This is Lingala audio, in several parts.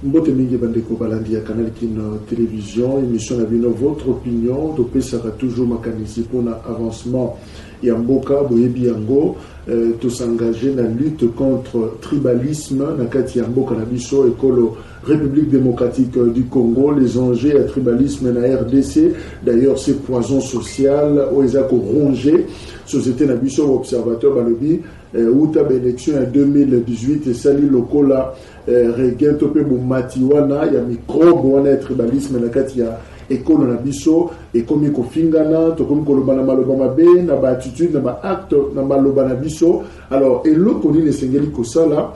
Mbote mingi bandeko balandi ya Canal Kin Télévision, émission na bino votre opinion, to pesaka toujours makanisi pour un avancement ya mboka boyebi yango, to s'engager na lutte contre tribalisme na kati ya mboka na biso ekolo République démocratique du Congo, les enjeux à tribalisme na RDC, d'ailleurs c'est poison social ou ezako rongé société na biso observateur balobi outa élection en 2018 et sali lokola regain topé bo matiwana ya microbe wana tribalisme na kati ya ekolo na biso et comme ko fingana to comme ko lobana maloba mabe na ba attitude na ba acte na maloba na biso. Alors et l'autre ni sengeli ko sala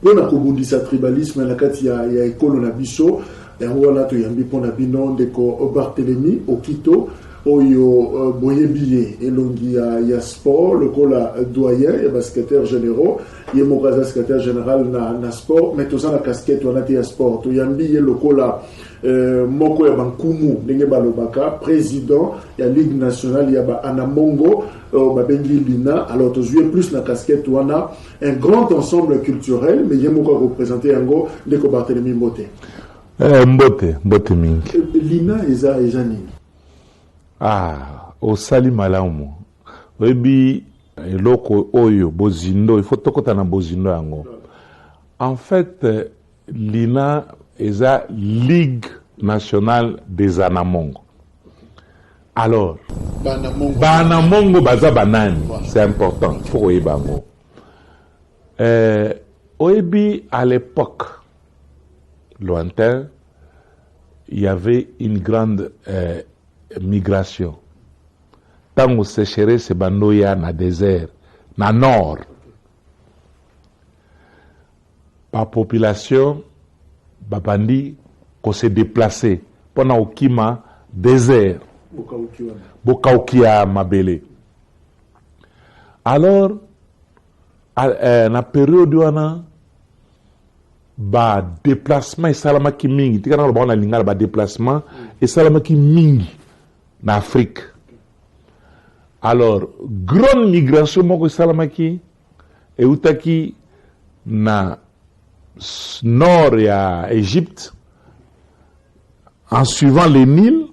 pona ko bundisa tribalisme na kati ya ekolo na biso yango wana to yambi pona bino ndeko Barthélemy Okito oyo boyebiye elongi ya sport lokola doyen et basketteur généraux ye mokaza secrétaire général na sport mais tout ça la casquette wana te ya sport to yambi ye lokola moko ya bankumu ndenge balobaka président ya ligue nationale ya ba Anamongo babengi Lina. Alors to jouer plus na casquette wana un grand ensemble culturel mais ye moko représenter yango ndeko Barthélemy Mbote mbote mingi Lina eza nini. Osali malamu oyebi eloko oyo bozindo il faut tokota na bozindo yango. En fait Lina eza Ligue nationale des Anamongo. Alors Banamongo baza banani, c'est important, il faut oyeba yango. Oyebi à l'époque lointaine il y avait une grande migration. Tango sécheresse bandoya na désert, na nord. Par population, babandi ko se déplacer pendant okima désert. Bokaukia mabele. Alors, na période wana ba déplacement et salamaki mingi. Tika na ba lingala ba déplacement et salamaki mingi. En Afrique. Alors, grande migration moko salamaki et utaki na nord ya Égypte en suivant les Nils.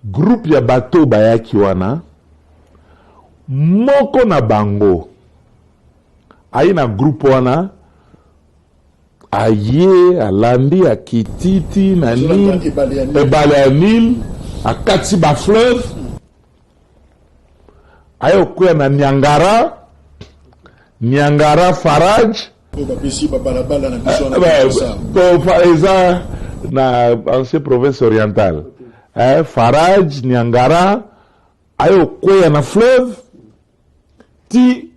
Groupe ya bateau bayaki wana moko na bango aina groupe wana aye alandi akititi na Nil ebale ya Nil akati ba fleuve ayo kuya na Niangara Faraj eza na ancien province orientale Faraj Niangara ayo kuya na fleuve ti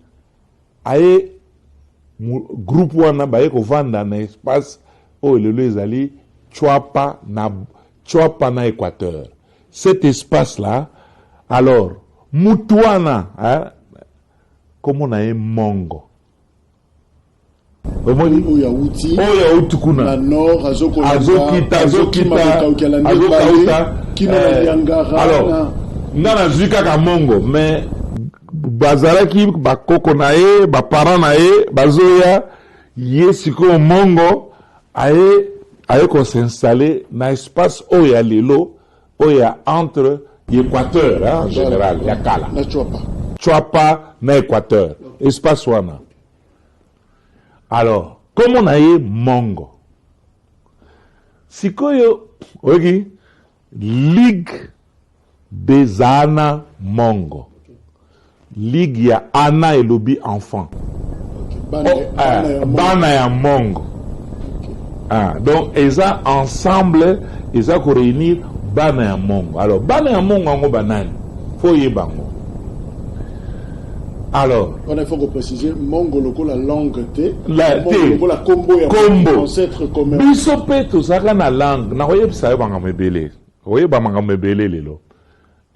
aye groupe wana baye kovanda na espace oyo lelo ezali Chwapa na Équateur. Cet espace-là, alors, Mutuana, comment on a un mongo. Oya uti kuna nord azokita alors nana zika ka mongo mais bazaraki bakoko na ye baparent na ye bazoya ye siko mongo aye ko s'installer na espace oya lelo oya entre l'Équateur en général yakala na Chwapa na Équateur espace wana. Alors, comme on a eu Mongo, sikoyo, ogi, Ligue des Ana Mongo. Ligue ya Ana et Lobi enfant. Bana ya Mongo. Donc, ils ont ensemble, ils ont réunir Bana ya Mongo. Alors, Bana ya Mongo, on banane. Faut y bango. Alors, il faut préciser, Mongo la langue T, Mongo la combo, ancêtre commun. Bisope tout ça na langue, na voyez ça banga mebele. Voyez banga mebele lelo.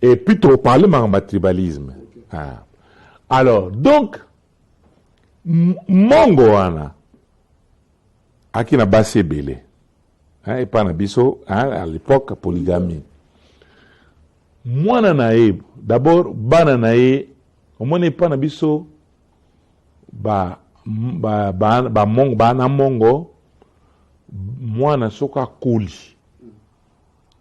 Et puis trop parler banga tribalisme. Alors, donc Mongo wana akina basse belé. Et pas na biso à l'époque polygamie. Mwana nae, d'abord bana nae au moins n'est pas nabiso ba mongo ba na mongo mwana soka koli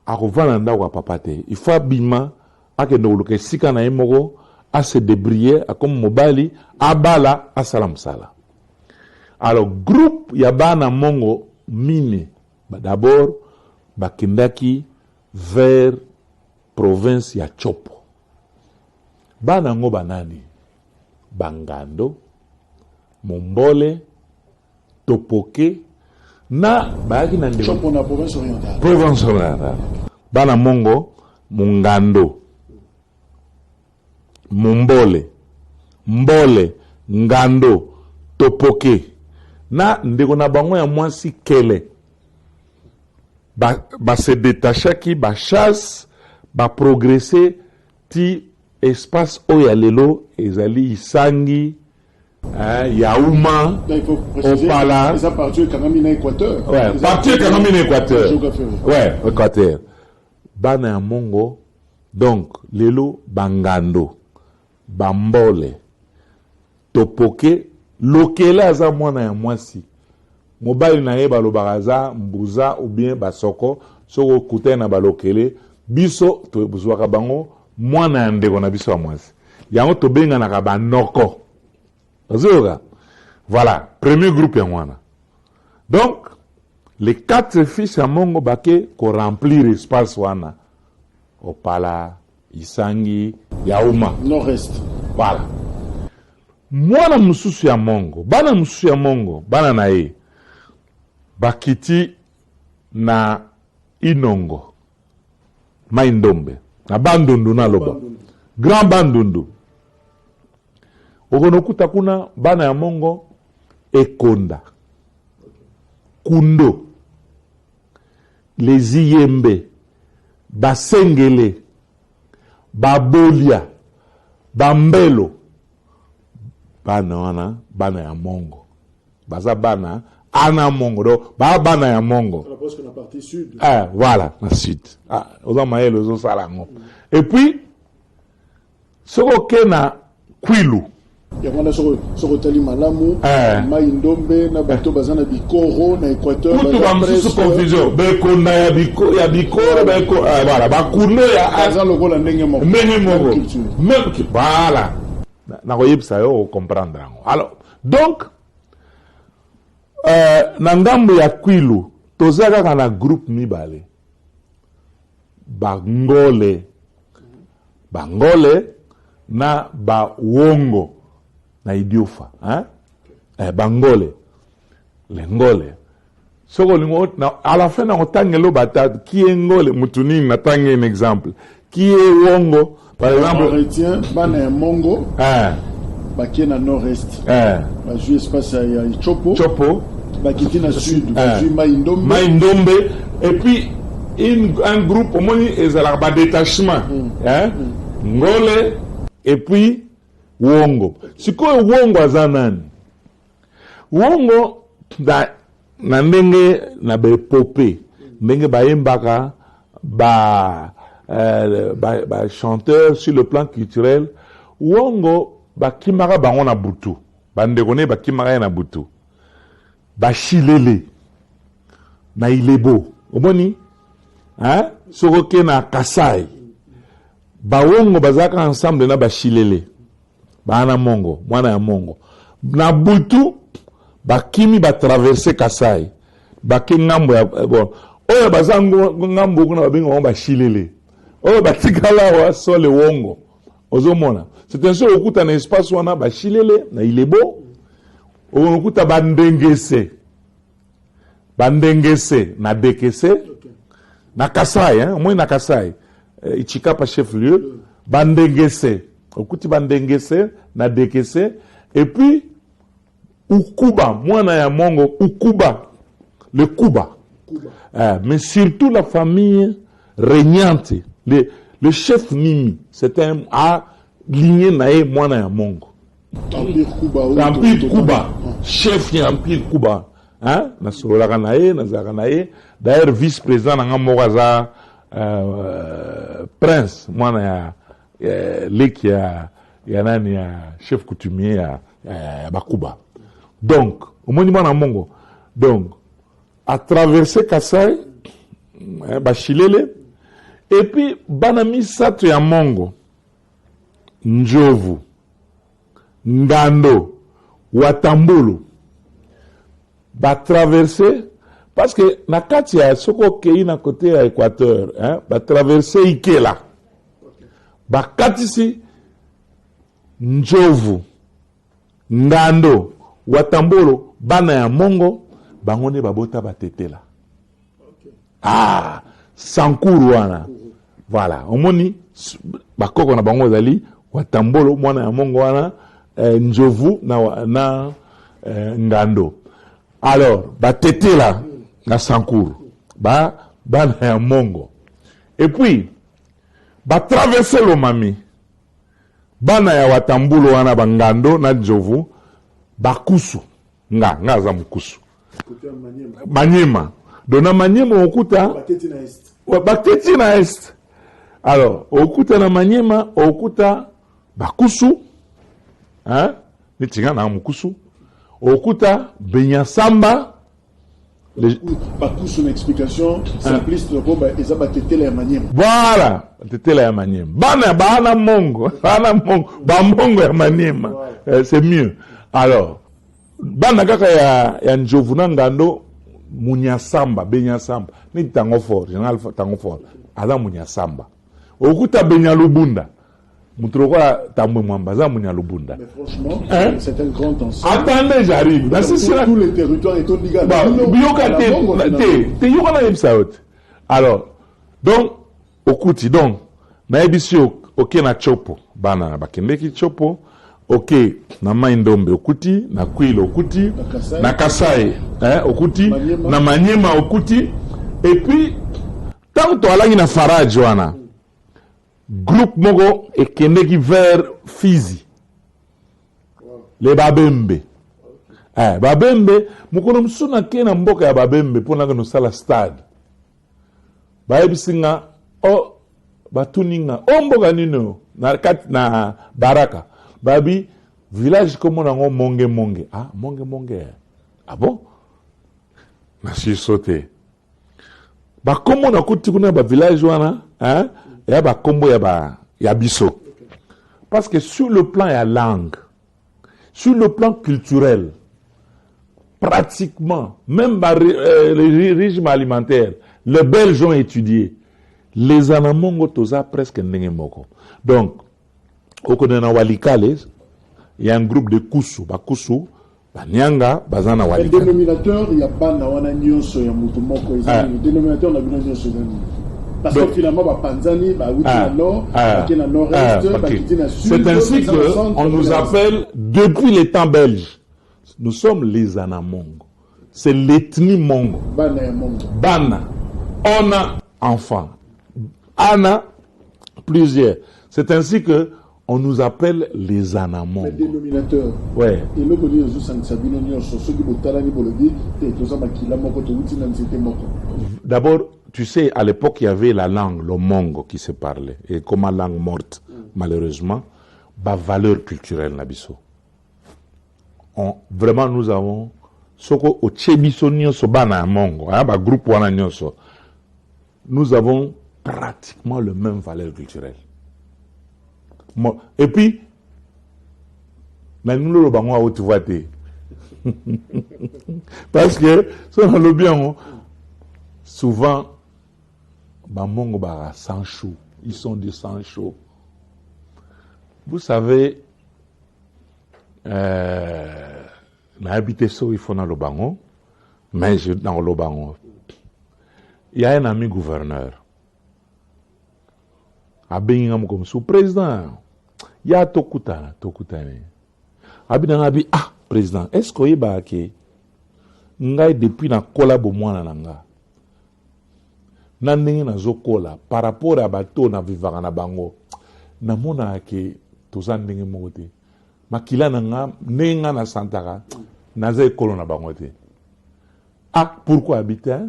akovanda ndako ya papa te il faut abima akende koluka esika na ye moko ase débrouiller akomi mobali abala asala mosala. Alors groupe ya bana mongo mine d'abord bakendaki vers province ya Chopo. Bana ngo banani Bangando, Mombole, Topoke na bayaki na Chopo na province orientale. Province orientale. Bana mongo Mungando, Mombole, Mbole, Ngando, Topoke na ndeko na bango ya mwasi Kele ba se détachaki ba chasse ba progresser ti espace oya lelo ezali Isangi Yaouma Opala ça partir Kanamina Équateur. Ouais, partir Kanamina Équateur. Ouais, Équateur. Bana ya mongo donc lelo Bangando, Bambole, Topoke lokele aza mwana ya mwasi mobali na ye balobaka mbuza ou bien basoko soko kutana na balokele biso tobuzwaka bango mwana ya ndeko na biso ya mwasi yango tobenganaka banoko ozoyoka. Voilà, premier groupe ya mwana. Donc les 4 fils ya mongo bake ko remplir espace wana Opala, Isangi, Yaouma, Nord-Est. voilà. Mwana mususu ya mongo, bana mususu ya mongo, bana na ye bakiti na Inongo, Maindombe, na Bandundu na loba, Grand Bandundu. Okonokuta kuna bana ya mongo Ekonda, Kundo, les Iyembe, Basengele, Babolia, Bambelo. Bana wana bana ya mongo baza bana ana mongo do bana ya mongo la presque la partie sud. Ah voilà la sud oza mayelo zo salango. Et puis soko kena Kwilu ya mwana soko tali malamu Maindombe na bato bazana Bikoro na Équateur kutu ba msusu confusion bekonda ya Bikoro beko voilà bakundo ya aza lokola ndenge moko même qui voilà na koyebisa yo comprendre yango. Alors donc na ngambo ya Kwilu toza kaka na groupe mibale Bangole na Bawongo na Idiofa Bangole lengole soko lingo à la fin na otangelo bata qui est ngole mutuni na tangi un exemple qui est Wongo par exemple retient bana ya mongo baki na nord-est bazui espace ya Chopo bakiti na sud bazui Maindombe et puis un groupe au moins ezala ba détachement ngole et puis Wongo. Sikoyo Wongo azanani Wongo na ndenge na bepope ndenge bayembaka ba chanteur sur le plan culturel Wongo bakimaka bango na butu bandeko ne bakimaka na butu bashilele na Ilebo omoni soko ke na Kasai Bawongo bazaka ensemble na bashilele bana mongo mwana ya mongo na butu bakimi traverser Kasai bake ngambo ya bon oyo bazango ngambo kuna babenga ngo bashilele oyo batikala wa sole Wongo ozomona c'est un seul okuta na espace wana bashilele na Ilebo okuta bandengese na Dekese na Kasai moi na Kasai Ichikapa chef lieu bandengese okuti bandengese na Dekese et puis Ukuba mwana ya mongo Ukuba le Kuba. Mais surtout la famille régnante, le chef Nimi, c'était un lignée nae mwana ya mongo. Empire Kuba, chef ya Empire Kuba. Na sololaka nae, na zaka nae. D'ailleurs vice-président na mokaza prince mwana ya leki ya nani ya chef coutumier ya Bakuba. Donc, au moins mwana mongo. Donc à traverser Kasai, Bachilele, et puis banami sato ya mongo, Njovu, Ngando, Watambulu, ba traverser, parce que na kati ya soko kei na côté ya Équateur, ba traverser Ikela, ba katisi Njovu, Ngando, Watambulu, bana ya mongo, bangone babota batetela. Ah, Sankuru wana. Voilà, omoni bakoko na bango zali Watambolo mwana ya mongo wana Njovu na Ngando. Alors, batetela na Sankuru. Bana ya mongo. Et puis traverser Lomami. Bana ya Watambolo wana bangando na Njovu bakusu. Nga za mukusu. Manyema. Dona Manyema okuta Baketi na est. Alors, okuta na Manyema okuta bakusu. Hein? Nitinga na mukusu. Okuta Benyasamba. Bakusu, une explication simpliste de quoi ils ont battu la Manyema. Voilà, battu la Manyema. Bana mongo, ba mongo ya Manyema. C'est mieux. Alors, bana kaka ya Njovu na Ngando Munyasamba, Benyasamba. Ni tango fort, général tango fort. Aza Munyasamba. Okuta Benyalubunda. Mutroka tamwe mwamba za Munyalubunda. Mais franchement, c'est un grand ensemble. Attendez, j'arrive. Tous les territoires et tout liga. Alors, donc, okuti, donc, na ebisi ok na chopo. Bana na bakendeki chopo. Ok, na Maindombe okuti, na Kwilo okuti, na Kasai okuti, na Manyema okuti, et puis tant to alangi na Faraji wana, groupe mogo ekendeki vers Fizi, les Babembe. Babembe, mukolo msuna kena mboka ya Babembe pona no sala stade. Baebisinga batuninga mboka nino na Baraka. Babi, village comme on a monge. Ah, monge. Ah bon? Merci sauté. Bah, comme on a coutu ba village wana, hein? Ya ba kombo ya biso. Parce que sur le plan ya langue, sur le plan culturel, pratiquement, même le régime alimentaire, les Belges ont étudié. Les anamongo toza presque nengemoko. Donc, au Kodena Walikale, il y a un groupe de Kusu, Bakusu, Banyanga, Bazana Walikale. Le dénominateur, il y a Bana Wana Nyonso, il y a Mutumoko, le dénominateur, on a vu Nyonso. Parce que finalement, Panzani, Nord, Nord-Est, c'est ainsi qu'on nous appelle, depuis les temps belges, nous sommes les Anamongo. C'est l'ethnie Mongo. Bana. On a enfants. Ana, plusieurs. C'est ainsi que on nous appelle les Anamongo. Les dénominateurs. Ouais. Et le Boli Ozu Sansabino Nyonso, ceux qui Botalani Bolodi, et Tozama Kilamoko, Touti Moko. D'abord, tu sais, à l'époque, il y avait la langue, le mongo qui se parlait. Et comme la langue morte, malheureusement, bah, valeur culturelle, Nabiso. Vraiment, nous avons, soko au Tchebiso Nyonso, Bana Mongo, bah, groupe Wana Nyonso. Nous avons pratiquement le même valeur culturelle. Et puis, nous le bango à haute voix. Parce que, si on a le bien, souvent, Bamongo Bara, sans chaud. Ils sont des sans chaud. Vous savez, n'a habité ça, il faut dans le bango, mais dans le bango. Il y a un ami gouverneur. A Bengam comme sous-président. Il y a Tokuta. Abi, président, est-ce que vous avez ngai depuis na kola bo mwana nanga? Na ndenge na zokola par rapport à bato na vivaka na bango. Na mona ke toza ndenge moko te. Makila nanga nenga na santaka na za ekolo na bango te. Pourquoi habiter?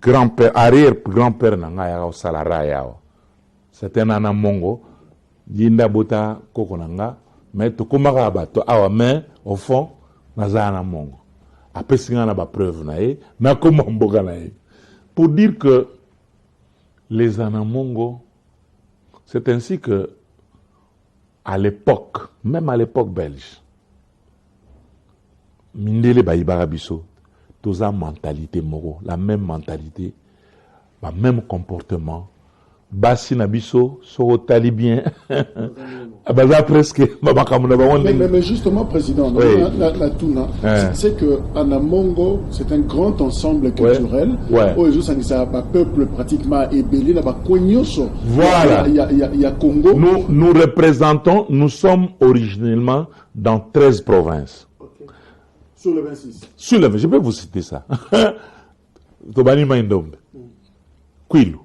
Grand-père, arrière-grand-père nanga ya salara yao. C'est un anamongo. Yinda bota koko nanga. Mais to komaka bato awa mais au fond naza anamongo. après c'est une preuve na comment mboka na pour dire que les Anamongo, c'est ainsi que à l'époque, même à l'époque belge, Mindele Baïbara Bisso, tous la mentalité moro, la même mentalité, le même comportement. Bassi Nabiso, so talibien, presque. Mais justement, président, oui. C'est que Anamongo, c'est un grand ensemble culturel. Peuple pratiquement ébélé, voilà. Il y a Congo. Nous représentons, nous sommes originellement dans 13 provinces. Okay. Sur le 26. Sur le 26, je peux vous citer ça. Tobani Maindombe, Kwilu.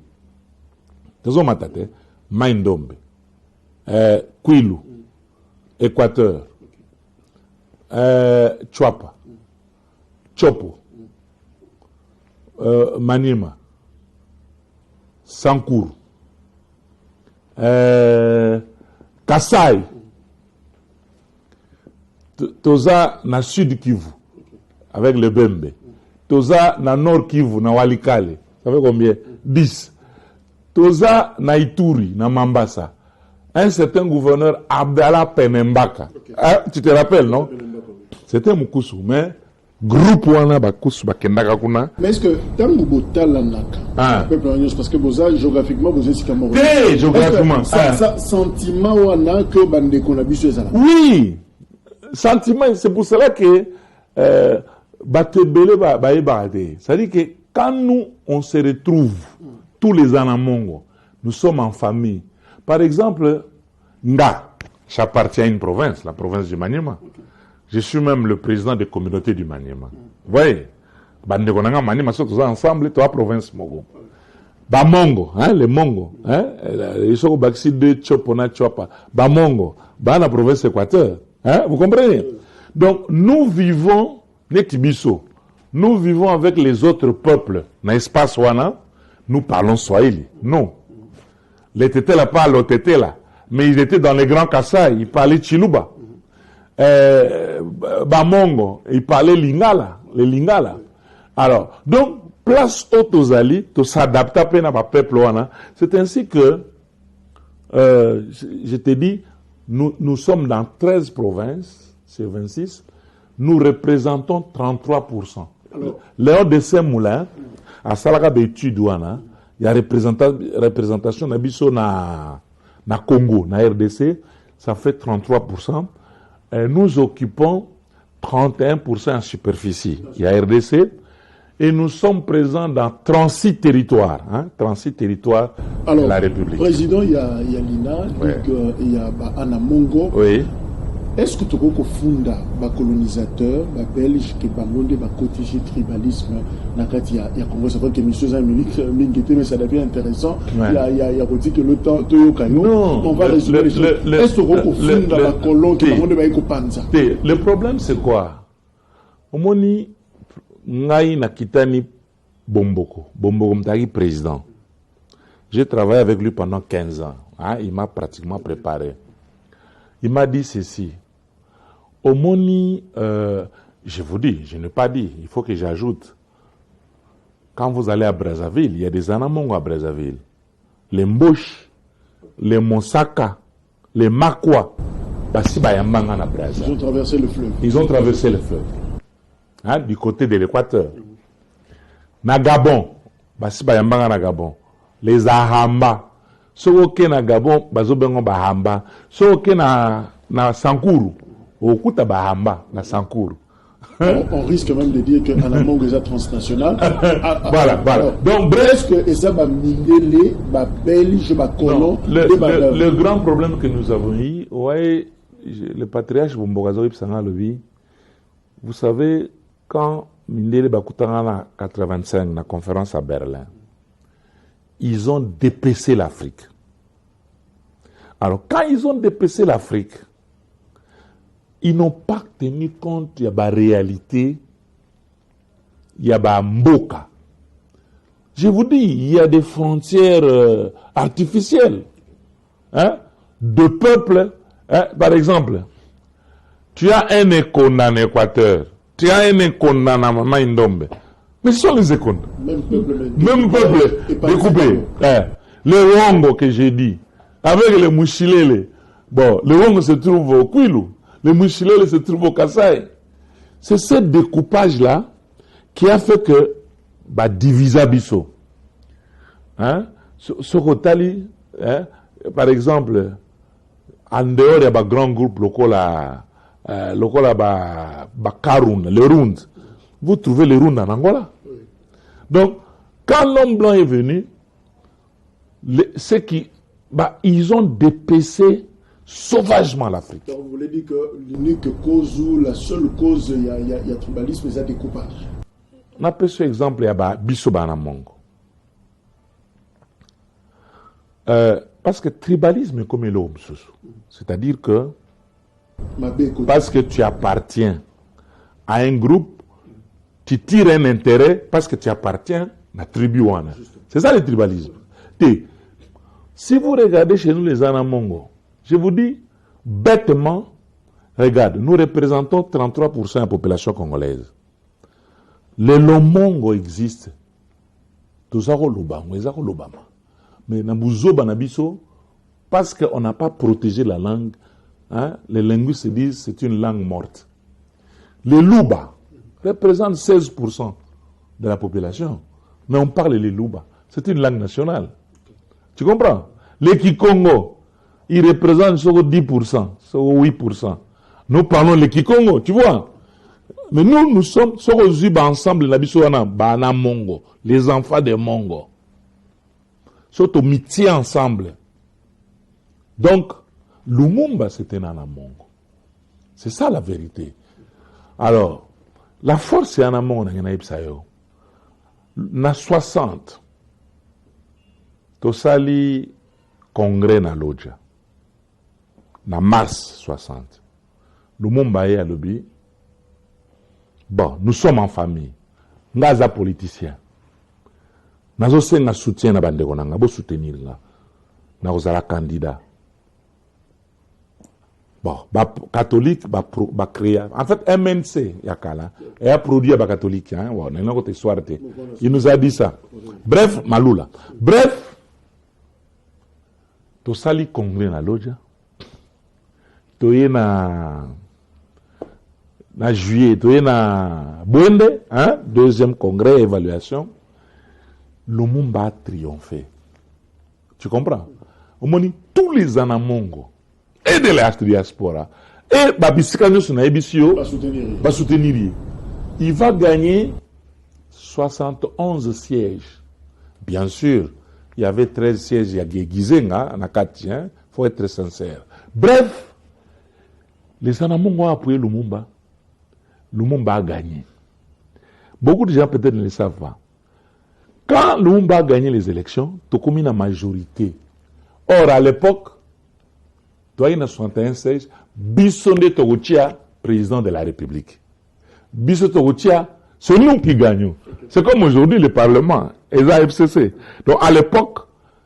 Maindombe, Kwilu, Équateur, Chouapa, Chopo, Manima, Sankour, Kassai, Toza na Sud Kivu, avec le Bembe, Toza na Nord Kivu, na Walikale, ça fait combien? 10. Toza na Ituri, na Mambasa, un certain gouverneur Abdallah Penembaka. Okay. Ah, tu te rappelles, non? C'était Mukusu, mais groupe wana bakusu bakendaka kuna. Mais est-ce que dans le botalanaka, parce que vous avez géographiquement vous êtes comme géographiquement. Ça sentiment wana que bande qu'on a biso ezala. Oui, sentiment, c'est pour cela que batebele baebade. C'est-à-dire que quand nous on se retrouve tous les Anamongo, nous sommes en famille. Par exemple, Nga, j'appartiens à une province, la province du Maniema. Okay. Je suis même le président des communautés du Maniema. Vous voyez, Bandekonanga Maniema, sont tous ensemble, trois provinces Mogo. Bamongo, hein, les Mongo, hein, ils sont au Baxi de Chopona Chopa. Bamongo, la province Équateur, hein, vous comprenez? Donc, nous vivons, Netibiso, nous vivons avec les autres peuples, dans l'espace Wana. Nous parlons Swahili. Non. Les Tétés là parlent au Tété là. Mais ils étaient dans les grands Kassai. Ils parlaient Chiluba. Bamongo. Ils parlaient Lingala. Les Lingala. Alors, donc, place au Tozali, to s'adapter à peine à ma peuple. C'est ainsi que, je te dis, nous sommes dans 13 provinces, c'est 26. Nous représentons 33%. Léon de Saint-Moulin, à Salaka d'études, il y a représentation na Congo, na RDC, ça fait 33%. Et nous occupons 31% en superficie. Il y a RDC. Et nous sommes présents dans 36 territoires. 36 territoires de la République. Président, il y a Lina, il y a Anamongo. Oui. Est-ce que tu as fondé les colonisateurs, les Belges, qui ont cotisé le tribalisme dans le Congo? C'est vrai que M. Zaminique, mais ça devient intéressant. Il y a dit que le temps on va résumer les choses. Est-ce que tu as fondé les colons qui ont le problème, c'est quoi? Omoni, Ngai Nakitani Bomboko. Bomboko Mtagi, président. J'ai travaillé avec lui pendant 15 ans. Il m'a pratiquement préparé. Il m'a dit ceci. Omoni, je vous dis, je n'ai pas dit, il faut que j'ajoute. Quand vous allez à Brazzaville, il y a des Anamongo à Brazzaville. Les Mbosh, les Monsaka, les Makwa, ils ont traversé le fleuve. Ils ont traversé le fleuve. Du côté de l'Équateur. Na Gabon, na Gabon. Les Ahamba. Soke na Gabon, bazobengo Bahamba. Soke na Sankuru. Okuta Bahamba, na Sankuru. On risque même de dire qu'un Anamongo est transnational. Voilà. Donc, est-ce que ça va miner les Belges, les colons? Le grand problème que nous avons eu, ouais, le patriarche Bombogazo Psanga Lobi, vous savez, quand Mindele Bakutanga en 85, la conférence à Berlin, ils ont dépecé l'Afrique. Alors, quand ils ont dépecé l'Afrique, ils n'ont pas tenu compte de la réalité, il y a des mboka. Je vous dis, il y a des frontières artificielles de peuples. Par exemple, tu as un Écona en Équateur, tu as un Ekonda na Mama Indombe. Mais ce sont les Ekonda. Même peuple découpé. Le Wongo que j'ai dit, avec les Mouchilele. Bon, le Wongo se trouve au Kwilu, le Mouchilele se trouve au Kasaï. C'est ce découpage-là qui a fait que, divisa biso. Hein? Sokotali, hein? Par exemple, en dehors, il y a un grand groupe local Karun, les Rund. Vous trouvez les Rund en Angola. Oui. Donc, quand l'homme blanc est venu, ils ont dépecé sauvagement l'Afrique. Donc, vous voulez dire que l'unique cause ou la seule cause, il y a tribalisme, c'est découpage. On a pris ce exemple, il y a Bisobana Mongo. Parce que tribalisme est comme l'homme, c'est-à-dire que parce que tu appartiens à un groupe, tu tires un intérêt parce que tu appartiens à la tribu. C'est ça le tribalisme. Si vous regardez chez nous les Anamongo, je vous dis bêtement, regarde, nous représentons 33% de la population congolaise. Les Lomongo existent. Tout ça, mais parce qu'on n'a pas protégé la langue, hein, les linguistes se disent que c'est une langue morte. Les Luba représentent 16% de la population. Mais on parle les Luba. C'est une langue nationale. Tu comprends? Les Kikongo, ils représentent 10%, 8%. Nous parlons les Kikongo, tu vois? Mais nous sommes ensemble, les enfants des Mongo. Surtout métier ensemble. Donc, Lumumba, c'était Nana Mongo. C'est ça la vérité. Alors, la force, c'est Nana Mongo, na 60. Tosali congrès na Lodja. Na mars 60. Lumumba est à l'objet. Bon, nous sommes en famille. Ngaza politicien. Nazo senga soutien na bandeko nanga bo soutenir nga. Na ozala candidat. Bon, catholique créer. En fait MNC yakala et a produit ba catholique hein. Wow, na ngoko histoire te. Il nous a dit ça. Bref, Malula. Bref, to sali congrès na Lodja. To yena na juillet, to yena Bwende, hein, deuxième congrès évaluation. Lumumba a triomphé. Tu comprends? Tous les Anamongo et de la diaspora et Babisikano sur Naibisio va soutenir. Il va gagner 71 sièges. Bien sûr, il y avait 13 sièges, il y a Gizenga, en Akati, il faut être sincère. Bref, les Anamongo ont appuyé Lumumba. Lumumba a gagné. Beaucoup de gens peut-être ne le savent pas. Quand Lumumba a gagné les élections, tu as commis la majorité. Or, à l'époque, tu as 61 sièges, Bissonde Togotia, président de la République. Bissonde Togotia, c'est nous qui gagnons. C'est comme aujourd'hui le Parlement, et la FCC. Donc, à l'époque,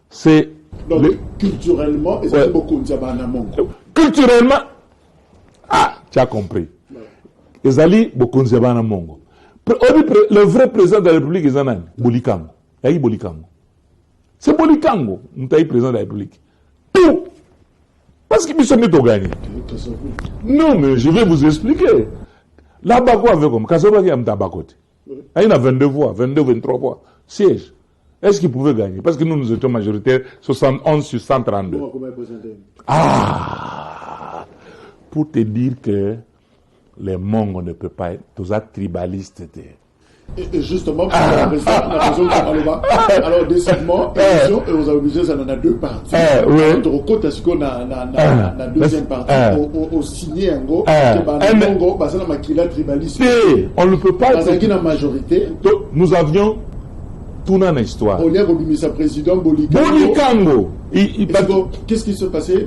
c'est... Donc, culturellement, et ça fait beaucoup de Mongo. Culturellement, tu as compris. Ezali beaucoup de Mongo. Le vrai président de la République est Zanan, Bolikango. Yahi Bolikango. C'est Bolikango, le président de la République. Tout. Parce qu'il s'est mis au gagner. Non, mais je vais vous expliquer. Là-bas, quoi avec comme Kasoba qui a mis à côté. Il a 22 voix, 22, 23 voix. Siège. Est-ce qu'il pouvait gagner? Parce que nous étions majoritaires, 71 sur 132. Pour te dire que les Mongos ne peuvent pas être tous tribalistes. Et justement, pour la raison alors décidément, élection, et vous avez obligé, ça en a deux parties. Notre côté, est-ce qu'on a la deuxième partie, au signé un go, Mongo, parce que la maquilla tribaliste. On ne peut pas. Parce qu'il y a une majorité. Nous avions tout dans l'histoire. On a remis sa président Bolikango. Qu'est-ce qui s'est passé?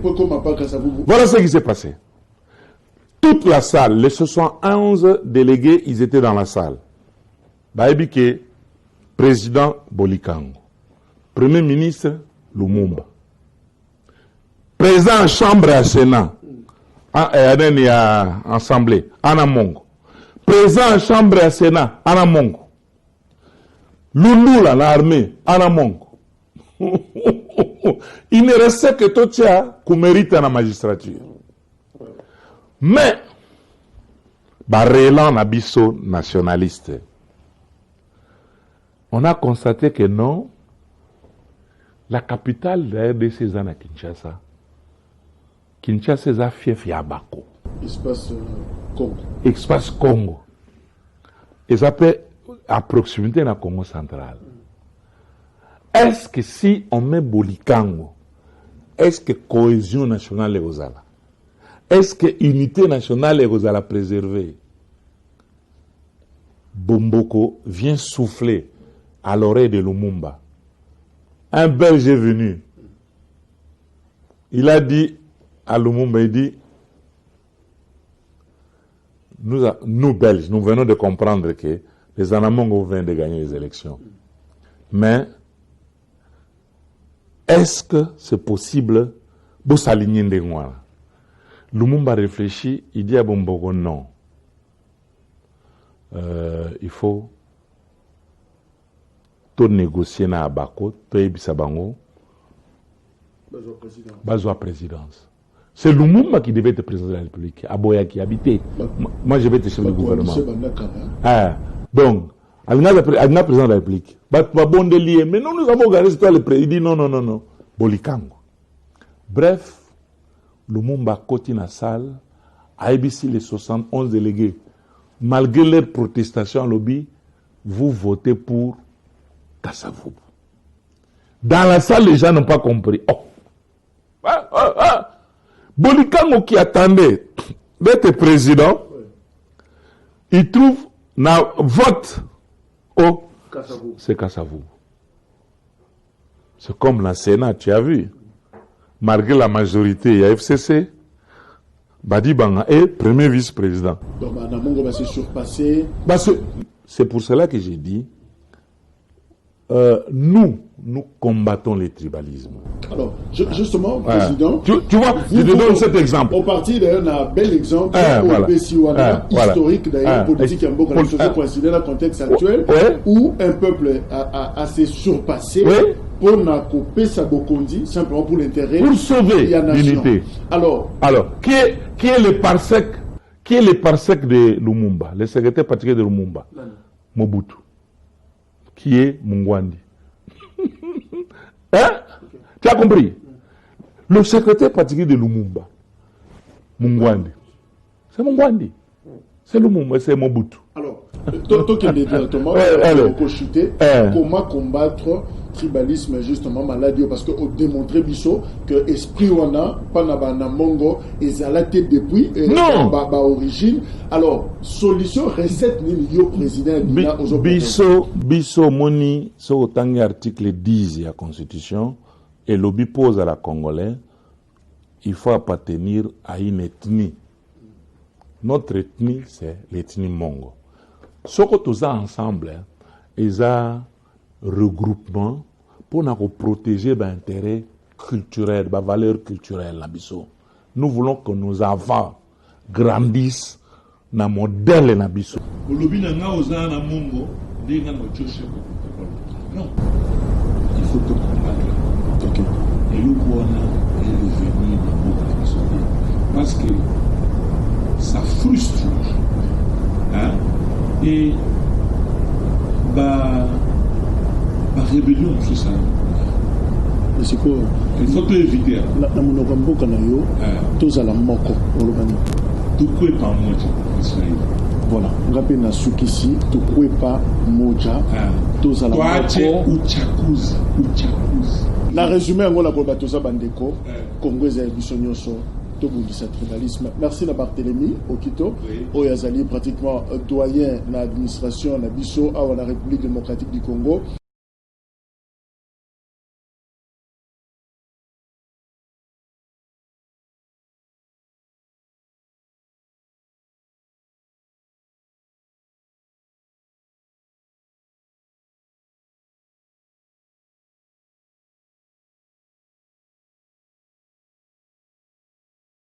Voilà ce qui s'est passé. Toute la salle, les 71 délégués, ils étaient dans la salle. Baïbike, président Bolikango. Premier ministre, Lumumba. Président en chambre à Sénat. Et à Assemblée, Anamongo. Président en chambre et Sénat, ana mongo. Lulula, l'armée, ana mongo. Il ne restait que tout ça qu'on mérite dans la magistrature. Mais, réélan abisso nationaliste. On a constaté que non, la capitale de la RDC c'est à Kinshasa. Kinshasa est à fief Yabako. Espace Congo. Espace Congo. Et ça peut à proximité de la Congo central. Est-ce que si on met Bolikango, est-ce que cohésion nationale est aux ala? Est-ce que unité nationale est aux ala préservée? Bomboko vient souffler à l'oreille de Lumumba. Un Belge est venu. Il a dit à Lumumba, il dit, nous Belges, nous venons de comprendre que les Anamongo viennent de gagner les élections. Mais, est-ce que c'est possible de s'aligner de moi? Lumumba réfléchit, il dit à Bomboko, non. Il faut tout négocier na Abako, tout Ebisabango, Bazoa présidence. C'est Lumumba qui devait être président de la République. Aboya qui habitait. Moi, je vais être chef du gouvernement. Donc, Alina président de la République. Mais non, nous avons gardé ce le président. Il dit non. Bolikango. Bref, Lumumba côté dans la salle, a ébissi les 71 délégués. Malgré leur protestation à lobby, vous votez pour Kassavou. Dans la salle, les gens n'ont pas compris. Bolikango qui attendait d'être président, il trouve un vote au c'est Kassavou. C'est comme la Sénat, tu as vu. Malgré la majorité, il y a FCC, Badi Banga est premier vice-président. Donc, Anamongo va se surpasser. C'est pour cela que j'ai dit, nous combattons les tribalismes. Alors, justement, Président, tu vois, je te donne cet exemple. Au parti d'ailleurs, on a un bel exemple historique d'ailleurs, politique en Boka, coïncider dans le contexte actuel, où un peuple a se surpassé pour n'accoper sa bokondi, simplement pour l'intérêt pour sauver l'unité. Alors, qui est le parsec de Lumumba, le secrétaire particulier de Lumumba? Mobutu. Qui est Mungwandi. Hein? Tu as compris? Le secrétaire particulier de Lumumba, Mungwandi. C'est Mungwandi. C'est Lumumba, c'est Mobutu. Alors, toi qui es directement, comment combattre tribalisme justement maladie? Parce qu'on démontrait Bissot que esprit wana panabana mongo et zalaté depuis origine. Alors solution recette ni milieu président Bissot moni so autant article 10 de la constitution et lobby pose à la Congolais, il faut appartenir à une ethnie. Notre ethnie c'est l'ethnie mongo. Ce que tous ensemble ils ont regroupement pour nous protéger l'intérêt culturel, la valeur culturelle. Nous voulons que nos enfants grandissent dans le modèle. Non. Il faut te combattre. Et le Rwanda est revenu dans notre nationalité. Parce que ça frustre. Hein? Et la rébellion, c'est ça. C'est quoi? Il faut éviter. La monogambo kanayo, tous à la moko, au Lomani. Tout quoi pas moja, voilà. Rappelez na sukisi, tout quoi pas moja, tous à la moko. Uchakuzi. Na résumé, on a pour tous à bandeko, Congo est bisonyoso. Tribalisme. Merci à Barthélemy Okito, Oyazali pratiquement doyen de l'administration, la Bisso, à la République démocratique du Congo.